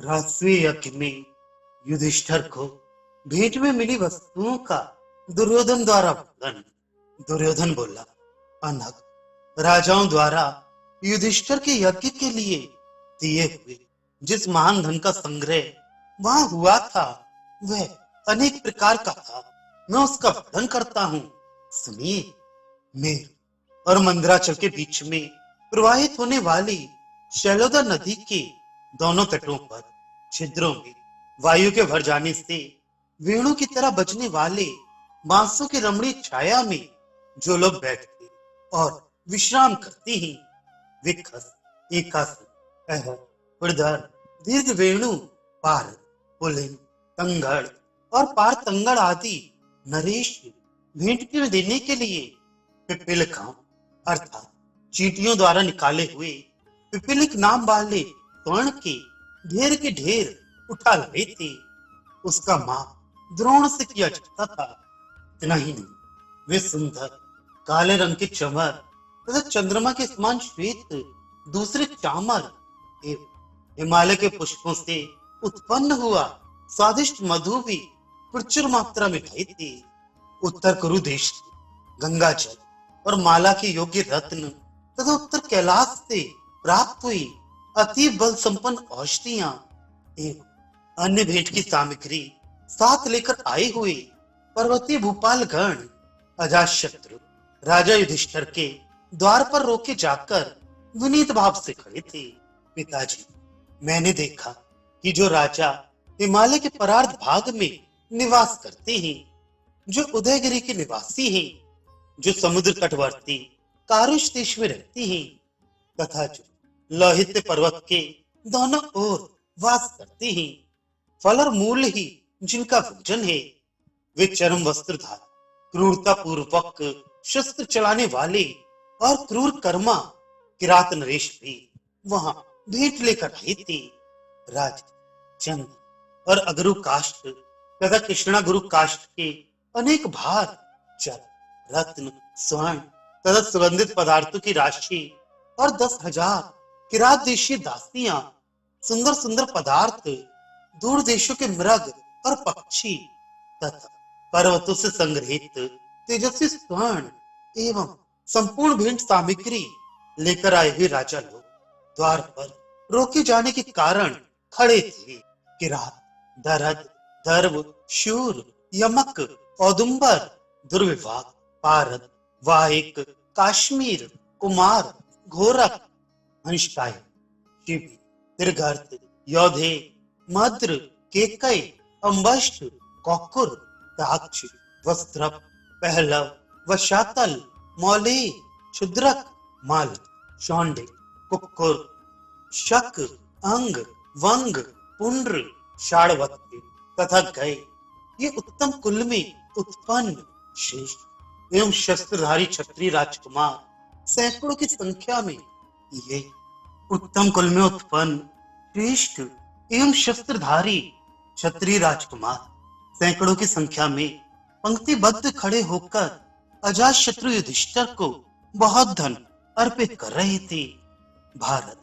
राजस्वीय यज्ञ में युधिष्ठिर को भेंट में मिली वस्तुओं का दुर्योधन द्वारा वर्णन। दुर्योधन बोला, अनग राजाओं द्वारा युधिष्ठिर के यज्ञ के लिए दिए हुए जिस महान धन का संग्रह वहां हुआ था वह अनेक प्रकार का था। मैं उसका वर्णन करता हूँ, सुनिए। मेरु और मंदराचल के बीच में प्रवाहित होने वाली शैलोदा नदी के दोनों तटों पर छिद्रों में वायु के भर जाने से वेणु की तरह बजने वाले बांसों की रमणीय छाया में जो लोग बैठते और विश्राम करते हैं वे खस, एकासन, अहर, उर्धर, दीर्घ वेणु, पार, पुलिन, तंगड़ और पार तंगड़ आदि नरेश भेंट में देने के लिए पिपीलिकाओं अर्थात चींटियों द्वारा निकाले हुए पिपीलिक नाम वाले स्वर्ण के ढेर उठा लाए थे। उसका माप द्रोण से किया जाता था। इतना ही नहीं, वे सुंदर काले रंग के चमर तथा चंद्रमा के समान श्वेत दूसरे चामर एवं हिमालय के पुष्पों से उत्पन्न हुआ स्वादिष्ट मधु भी प्रचुर मात्रा में लाई थी। उत्तर कुरु देश गंगा जल और माला के योग्य रत्न तथा उत्तर कैलाश से प्राप्त हुई अति बल संपन्न औषधियां एवं अन्य भेंट की सामग्री साथ लेकर आए हुए पर्वतीय भूपाल गण अजातशत्रु राजा युधिष्ठिर के द्वार पर रोके जाकर विनीत भाव से खड़े थे। पिताजी, मैंने देखा कि जो राजा हिमालय के परार्ध भाग में निवास करते हैं, जो उदयगिरी के निवासी हैं, जो समुद्र तटवर्ती कारुष देश में रहते हैं तथा जो लोहित पर्वत के दोनों ओर वास करते हैं, फल और मूल ही जिनका भोजन है, वे चरम वस्त्रधार क्रूरता पूर्वक शस्त्र चलाने वाले और क्रूर कर्मा किरात नरेश भी वहां भेंट लेकर आए थे। राज चंद और अगरु काष्ठ तथा कृष्णा गुरु काष्ठ के अनेक भार चर रत्न स्वर्ण तथा सुगंधित पदार्थों की राशि और 10,000 किरात देशीय दासियां सुंदर सुंदर पदार्थ दूर देशों के मृग और पक्षी तथा पर्वतों से संग्रहित तेजस्वी स्वर्ण एवं संपूर्ण भेंट सामग्री लेकर आए हुए राजा लोग द्वार पर रोके जाने के कारण खड़े थे। किरात, दरद, दर्व, शूर, यमक, औदुंबर, दुर्विभाग, पारद, वाहिक, काश्मीर, कुमार, घोरक, हंसकाय, शिवी, दीर्घर्थ, योधे, मद्र, केकय, अम्बष्ट, कौकुर, दाक्ष, वस्त्रप, पहलव, वशातल, मौले, क्षुद्रक, माल, शौंडे, कुक्कुर, शक, अंग, वंग, पुंड्र, शाड़वत्य तथा गए ये उत्तम कुल में उत्पन्न श्रेष्ठ एवं शस्त्रधारी क्षत्रिय राजकुमार सैकड़ों की संख्या में, ये उत्तम कुल में उत्पन्न श्रेष्ठ एवं शस्त्रधारी क्षत्रिय राजकुमार सैकड़ों की संख्या में पंक्तिबद्ध खड़े होकर अजातशत्रु युधिष्ठिर को बहुत धन अर्पित कर रहे थे। भारत,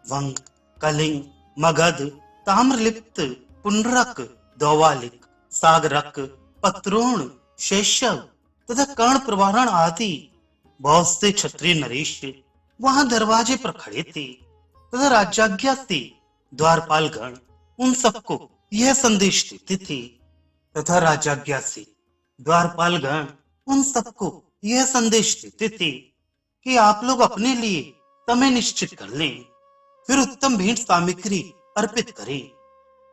वंग, कलिंग, मगध, ताम्रलिप्त, पुंडरक, दौवालिक, सागरक, पत्रोण, शैशव तथा कर्ण प्रवारण आदि बहुत से क्षत्रिय नरेश वहां दरवाजे पर खड़े थे तथा राज्याज्ञा से द्वारपाल गण उन सबको यह संदेश देते थे तथा राज्याज्ञा से द्वारपाल गण उन सबको यह संदेश देते थे कि आप लोग अपने लिए समय निश्चित कर लें, फिर उत्तम भेंट सामग्री अर्पित करें।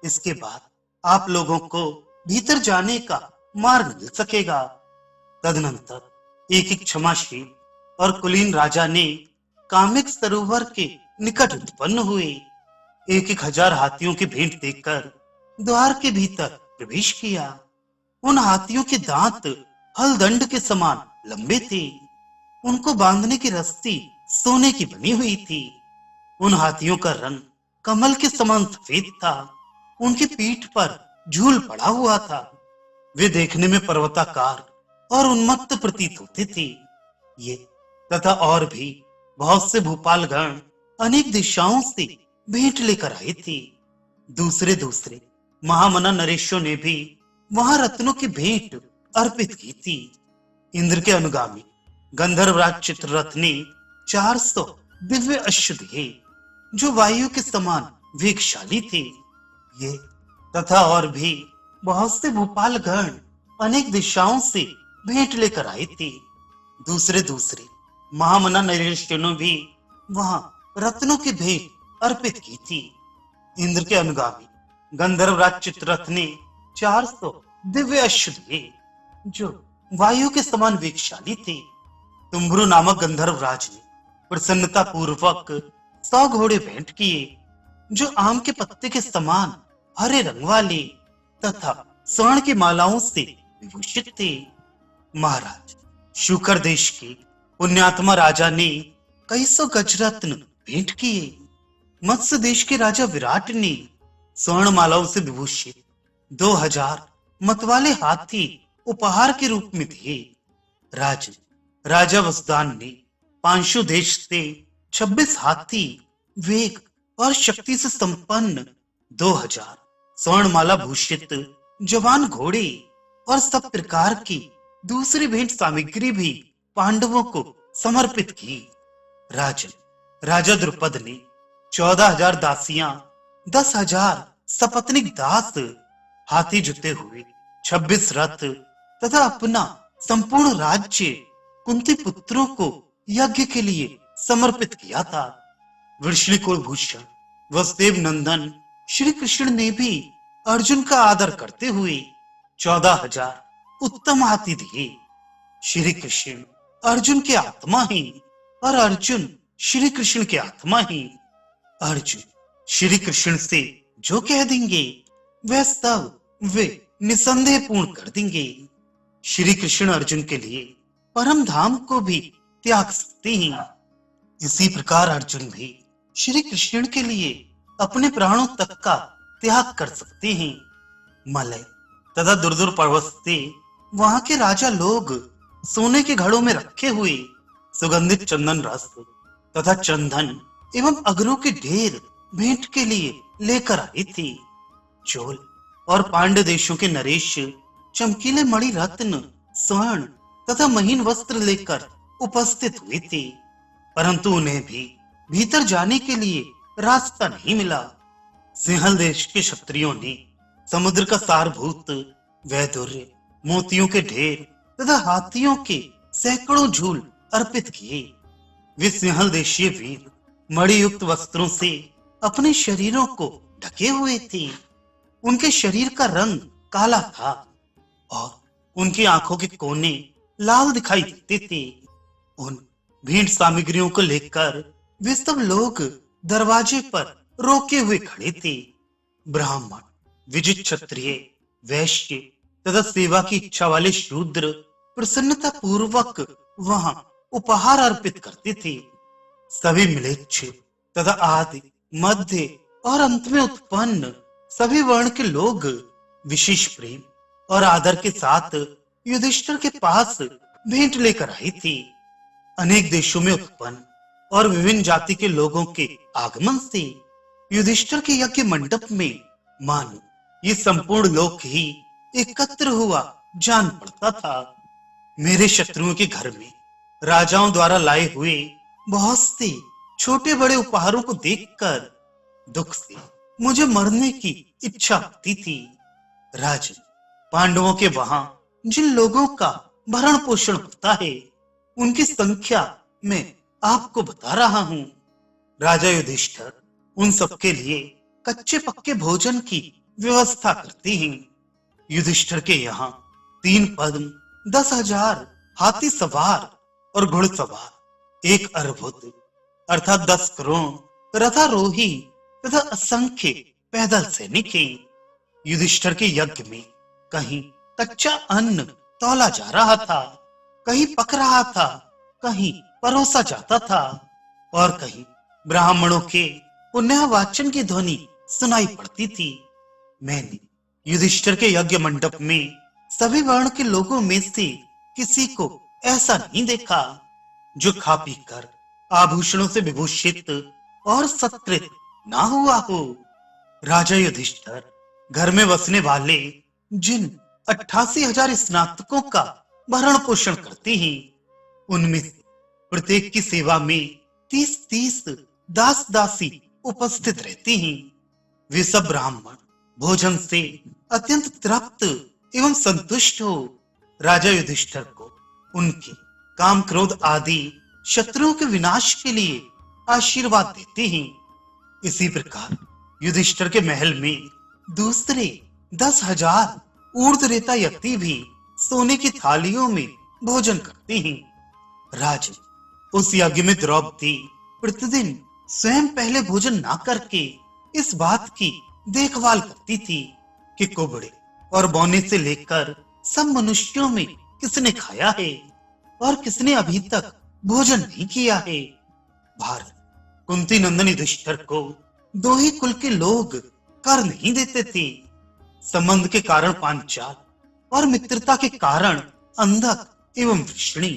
इसके बाद आप लोगों को भीतर जाने का मार्ग मिल सकेगा। तदनंतर एक एक क्षमाशील और कुलीन राजा ने कामिक सरोवर के निकट उत्पन्न हुए 1,000 हाथियों की भेंट देकर द्वार के भीतर प्रवेश किया। उन हाथियों के दांत हलदंड के समान लंबे थे। उनको बांधने की रस्सी सोने की बनी हुई थी। उन हाथियों का रंग कमल के समान सफेद था। उनकी पीठ पर झूल पड़ा हुआ था। वे देखने में पर्वताकार और उन्मत्त प्रतीत होते थे। ये तथा और भी बहुत से भूपालगण अनेक दिशाओं से भेंट लेकर आए थे। दूसरे दूसरे महामना नरेशों ने भी वहां रत्नों की भेंट अर्पित की थी। इंद्र के अनुगामी गंधर्वराज चित्ररथ ने 400 दिव्य अश्व दिए, जो वायु के समान वेगशाली थे। ये तथा और भी बहुत से भूपालगण अनेक दिशाओं से भेंट लेकर आए थे। दूसरे दूसरे महामना नरेशों ने भी वहां रत्नों की भेंट अर्पित की थी। इंद्र के अनुगामी गंधर्वराज चित्ररथ ने 400 दिव्य अश्व दिए, जो वायु के समान वेगशाली थे। तुम्बरु नामक गंधर्वराज ने प्रसन्नता पूर्वक 100 घोड़े भेंट किए, जो आम के पत्ते के समान हरे रंग वाले तथा स्वर्ण की मालाओं से विभूषित थे। महाराज शुकर देश के पुण्यात्मा राजा ने कई सौ गजरत्न भेंट किए। मत्स्य देश के राजा विराट ने स्वर्ण मालाओं से विभूषित 2000 मतवाले हाथी उपहार के रूप में दिए। राजा वसुदान ने पांशु देश से 26 हाथी वेग और शक्ति से संपन्न 2000 स्वर्णमाला भूषित जवान घोड़े और सब प्रकार की दूसरी भेंट सामग्री भी पांडवों को समर्पित की। राजा द्रुपद ने 14,000 दासियां, 10,000 सपत्नीक दास, हाथी जुते हुए 26 रथ तथा अपना संपूर्ण राज्य कुंती पुत्रों को यज्ञ के लिए समर्पित किया था। वृषणिकुल भूषण वसुदेव नंदन श्री कृष्ण ने भी अर्जुन का आदर करते हुए 14,000 उत्तम हाथी दिए। श्री कृष्ण अर्जुन के आत्मा ही और अर्जुन श्री कृष्ण के आत्मा ही। अर्जुन श्री कृष्ण से जो कह देंगे वह सब वे निसंदेह पूर्ण कर देंगे। श्री कृष्ण अर्जुन के लिए परम धाम को भी त्याग सकते हैं। इसी प्रकार अर्जुन भी श्री कृष्ण के लिए अपने प्राणों तक का त्याग कर सकते हैं। मलय तथा दुर्दुर पर्वत से वहां के राजा लोग सोने के घड़ों में रखे हुए सुगंधित चंदन रस तथा चंदन एवं अगरों के ढेर भेंट के लिए लेकर आए थे। चोल और पांड्य देशों के नरेश चमकीले मणि रत्न, स्वर्ण तथा महीन वस्त्र लेकर उपस्थित हुए थे, परंतु उन्हें भी भीतर जाने के लिए रास्ता नहीं मिला। सिंहल देश के क्षत्रियों ने समुद्र का सारभूत वैदुर्य, मोतियों के ढेर तथा हाथियों के सैकड़ों झूल अर्पित किए। वे सिंहल देशीय वीर मणियुक्त वस्त्रों से अपने शरीरों को ढके हुए थे। उनके शरीर का रंग काला था और उनकी आंखों के कोने लाल दिखाई देते थे। उन भेंट सामग्रियों को लेकर वे सब लोग दरवाजे पर रोके हुए खड़े थे। ब्राह्मण, विजित क्षत्रिय, वैश्य तथा सेवा की इच्छा वाले शूद्र प्रसन्नता पूर्वक वहां उपहार अर्पित करते थे। सभी मिलेच्छ तथा आदि, मध्य और अंत में उत्पन्न सभी वर्ण के लोग विशेष प्रेम और आदर के साथ युधिष्ठिर के पास भेंट लेकर आए थे। अनेक देशों में उत्पन्न और विभिन्न जाति के लोगों के आगमन से युधिष्ठिर के यज्ञ मंडप में मानो ये संपूर्ण लोक ही एकत्र हुआ जान पड़ता था। मेरे शत्रुओं के घर में राजाओं द्वारा लाए हुए बहुत से छोटे बड़े उपहारों को देखकर दुख से मुझे मरने की इच्छा होती थी। राजन, पांडवों के वहां जिन लोगों का भरण पोषण होता है उनकी संख्या मैं आपको बता रहा हूं। राजा युधिष्ठिर उन सबके लिए कच्चे पक्के भोजन की व्यवस्था करते हैं। युधिष्ठिर के यहाँ 3 पद्म, 10,000 हाथी सवार और घुड़सवार, 1 अर्बुद अर्थात 10 करोड़ रथारोही तथा असंख्य पैदल सैनिक हैं। युधिष्ठिर के यज्ञ में कहीं कच्चा अन्न तौला जा रहा था, कहीं पक रहा था, कहीं परोसा जाता था और कहीं ब्राह्मणों के पुण्यवाचन की ध्वनि सुनाई पड़ती थी। मैंने युधिष्ठिर के यज्ञ मंडप में सभी वर्ण के लोगों में से किसी को ऐसा नहीं देखा जो खा पी कर आभूषणों से विभूषित और सत्कृत ना हुआ हो। राजा युधिष्ठिर घर में बसने वाले जिन 88,000 स्नातकों का भरण पोषण करते हैं, उनमें से प्रत्येक की सेवा में 30-30 दास दासी उपस्थित रहते हैं। वे सब ब्राह्मण भोजन से अत्यंत तृप्त एवं संतुष्ट हो राजा युधिष्ठिर को उनके काम क्रोध आदि शत्रुओं के विनाश के लिए आशीर्वाद देते हैं। इसी प्रकार युधिष्ठिर के महल में दूसरे 10,000 ऊर्ध्वरेता यति भी सोने की थालियों में भोजन करते हैं। राजन, उस यज्ञ में द्रौपदी प्रतिदिन स्वयं पहले भोजन ना करके इस बात की देखभाल करती थी कि कुबड़े और बौने से लेकर सब मनुष्यों में किसने खाया है और किसने अभी तक भोजन नहीं किया है। भारत कुंती नंदन युधिष्ठिर को दो ही कुल के लोग कर नहीं देते थे। संबंध के कारण पांचाल और मित्रता के कारण अंधक एवं वृष्णि